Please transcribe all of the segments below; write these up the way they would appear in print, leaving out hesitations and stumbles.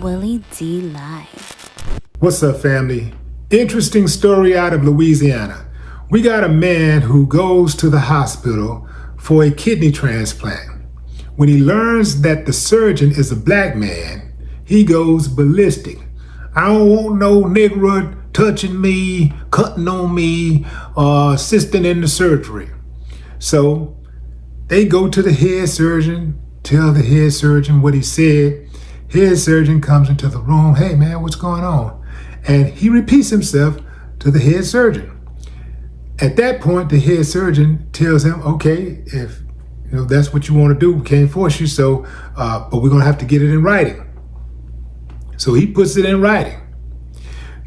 Willie D Live. What's up, family? Interesting story out of Louisiana. We got a man who goes to the hospital for a kidney transplant. When he learns that the surgeon is a black man, he goes ballistic. I don't want no nigger touching me, cutting on me, or assisting in the surgery. So they go to the head surgeon, tell the head surgeon what he said. Head surgeon comes into the room. Hey man, what's going on? And he repeats himself to the head surgeon. At that point, the head surgeon tells him, okay, if that's what you want to do, we can't force you, but we're gonna have to get it in writing. So he puts it in writing.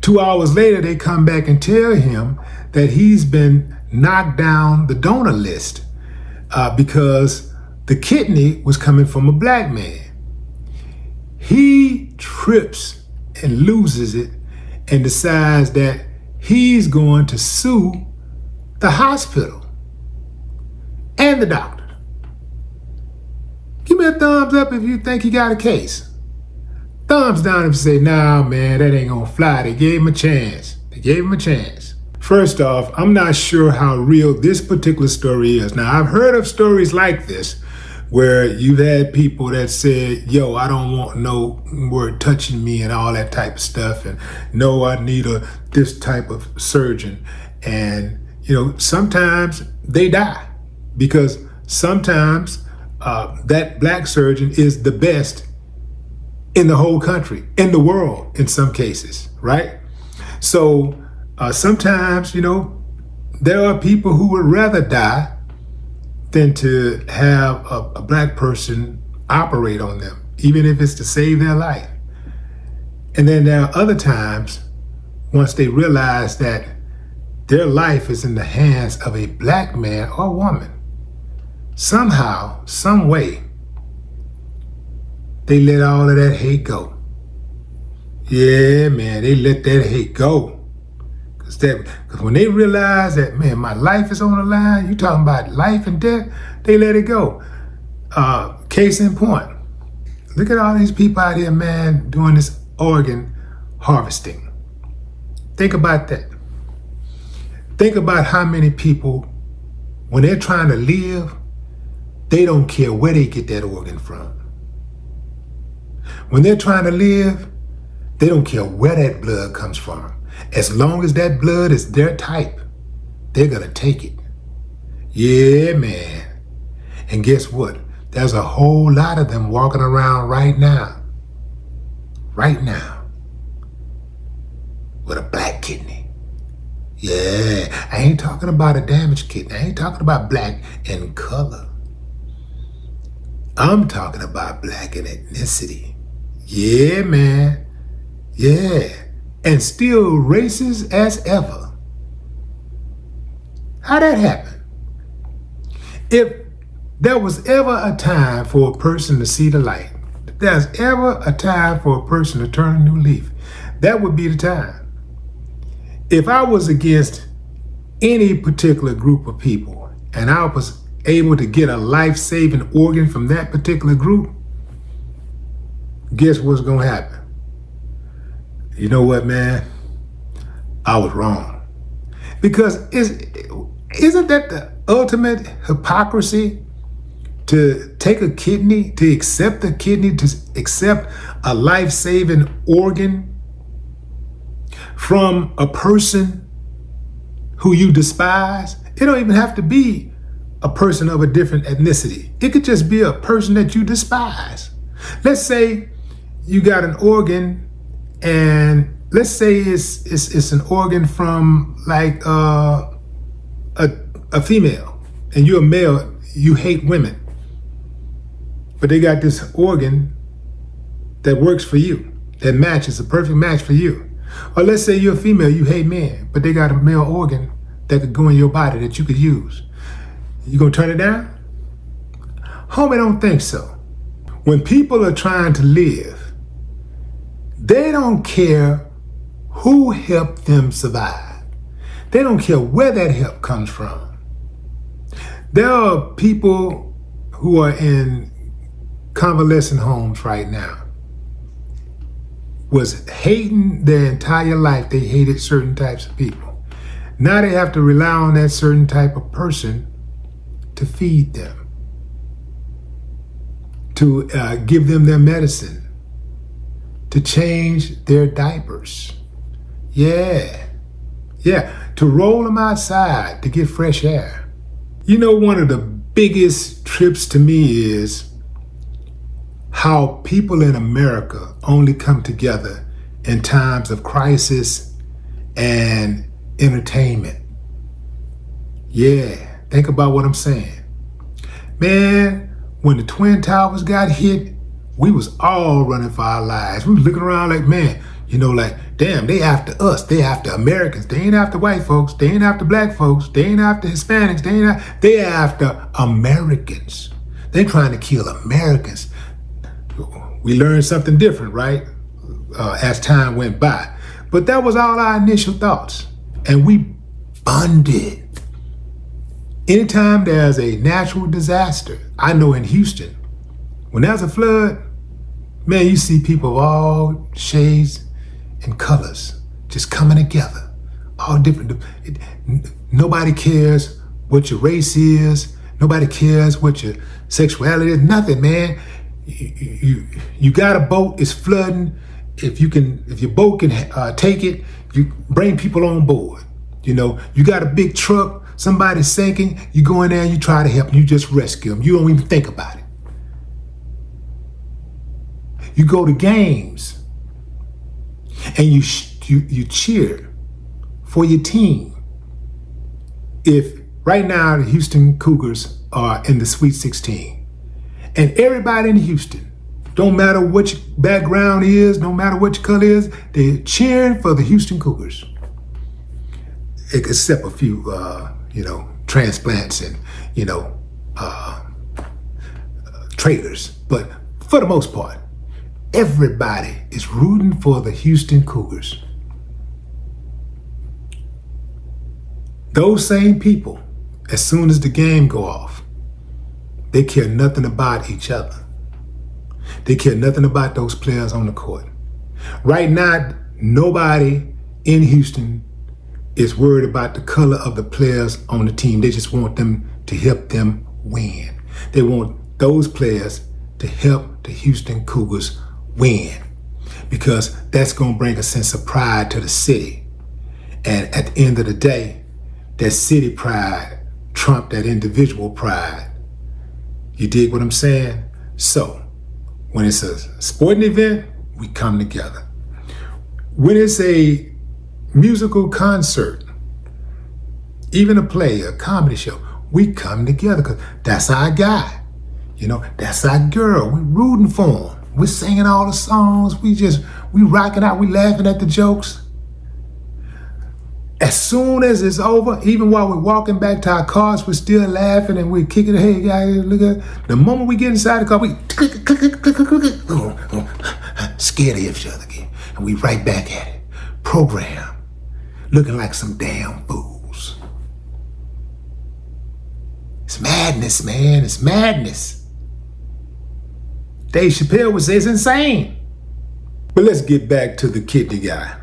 2 hours later, they come back and tell him that he's been knocked down the donor list because the kidney was coming from a black man. He trips and loses it and decides that he's going to sue the hospital and the doctor. Give me a thumbs up if you think he got a case. Thumbs down if you say, nah, man, that ain't gonna fly. They gave him a chance. First off, I'm not sure how real this particular story is. Now, I've heard of stories like this where you've had people that said, yo, I don't want no word touching me and all that type of stuff. And no, I need this type of surgeon. And, sometimes they die because sometimes that black surgeon is the best in the whole country, in the world, in some cases, right? So sometimes, there are people who would rather die than to have a black person operate on them, even if it's to save their life. And then there are other times, once they realize that their life is in the hands of a black man or woman, somehow, some way, they let all of that hate go. Yeah, man, they let that hate go. Because when they realize that, man, my life is on the line, you talking about life and death, they let it go. Case in point, look at all these people out here, man, doing this organ harvesting. Think about that. Think about how many people, when they're trying to live, they don't care where they get that organ from. When they're trying to live, they don't care where that blood comes from. As long as that blood is their type, they're gonna take it. Yeah, man. And guess what? There's a whole lot of them walking around right now, with a black kidney. Yeah, I ain't talking about a damaged kidney. I ain't talking about black in color. I'm talking about black in ethnicity. Yeah, man. Yeah. And still racist as ever. How'd that happen? If there was ever a time for a person to see the light, if there's ever a time for a person to turn a new leaf, that would be the time. If I was against any particular group of people and I was able to get a life-saving organ from that particular group, guess what's gonna happen? You know what, man? I was wrong. Because isn't that the ultimate hypocrisy? To take a kidney, to accept a kidney, to accept a life-saving organ from a person who you despise? It don't even have to be a person of a different ethnicity. It could just be a person that you despise. Let's say you got an organ, and let's say it's an organ from like a female, and you're a male, you hate women, but they got this organ that works for you, that matches, a perfect match for you. Or let's say you're a female, you hate men, but they got a male organ that could go in your body that you could use. You gonna turn it down? Homie, don't think so. When people are trying to live, they don't care who helped them survive. They don't care where that help comes from. There are people who are in convalescent homes right now. was hating their entire life. They hated certain types of people. Now they have to rely on that certain type of person to feed them, to give them their medicine, to change their diapers. Yeah, to roll them outside to get fresh air. You know, one of the biggest trips to me is how people in America only come together in times of crisis and entertainment. Yeah, think about what I'm saying. Man, when the Twin Towers got hit, we was all running for our lives. We was looking around like, man, like, damn, they after us. They after Americans. They ain't after white folks. They ain't after black folks. They ain't after Hispanics. They after Americans. They trying to kill Americans. We learned something different, right? As time went by. But that was all our initial thoughts. And we bonded. Anytime there's a natural disaster, I know in Houston, when there's a flood, man, you see people of all shades and colors just coming together. All different. Nobody cares what your race is. Nobody cares what your sexuality is. Nothing, man. You got a boat, it's flooding. If your boat can take it, you bring people on board. You got a big truck, somebody's sinking, you go in there and you try to help them, you just rescue them. You don't even think about it. You go to games and you cheer for your team. If right now the Houston Cougars are in the Sweet 16, and everybody in Houston, don't matter what your background is, no matter what your color is, they're cheering for the Houston Cougars. Except a few, transplants and, traders. But for the most part, everybody is rooting for the Houston Cougars. Those same people, as soon as the game go off, they care nothing about each other. They care nothing about those players on the court. Right now, nobody in Houston is worried about the color of the players on the team. They just want them to help them win. They want those players to help the Houston Cougars win, because that's going to bring a sense of pride to the city. And at the end of the day, that city pride trumped that individual pride. You dig what I'm saying? So, when it's a sporting event, we come together. When it's a musical concert, even a play, a comedy show, we come together because that's our guy. That's our girl. We're rooting for him. We're singing all the songs. We rocking out. We laughing at the jokes. As soon as it's over, even while we're walking back to our cars, we're still laughing and we're kicking the hey guys, look at the moment we get inside the car, we click, scared of each other again. And we right back at it. Program. Looking like some damn fools. It's madness, man. It's madness. Dave Chappelle would say it's insane. But let's get back to the kidney guy.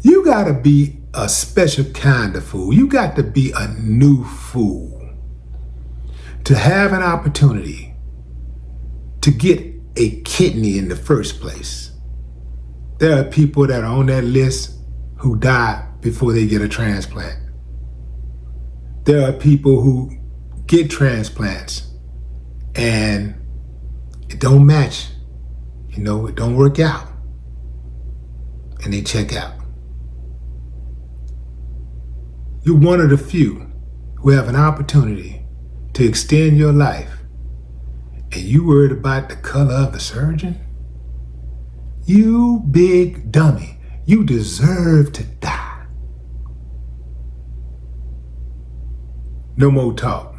You gotta be a special kind of fool. You got to be a new fool to have an opportunity to get a kidney in the first place. There are people that are on that list who die before they get a transplant. There are people who get transplants and it don't match. It don't work out. And they check out. You're one of the few who have an opportunity to extend your life, and you worried about the color of the surgeon? You big dummy. You deserve to die. No more talk.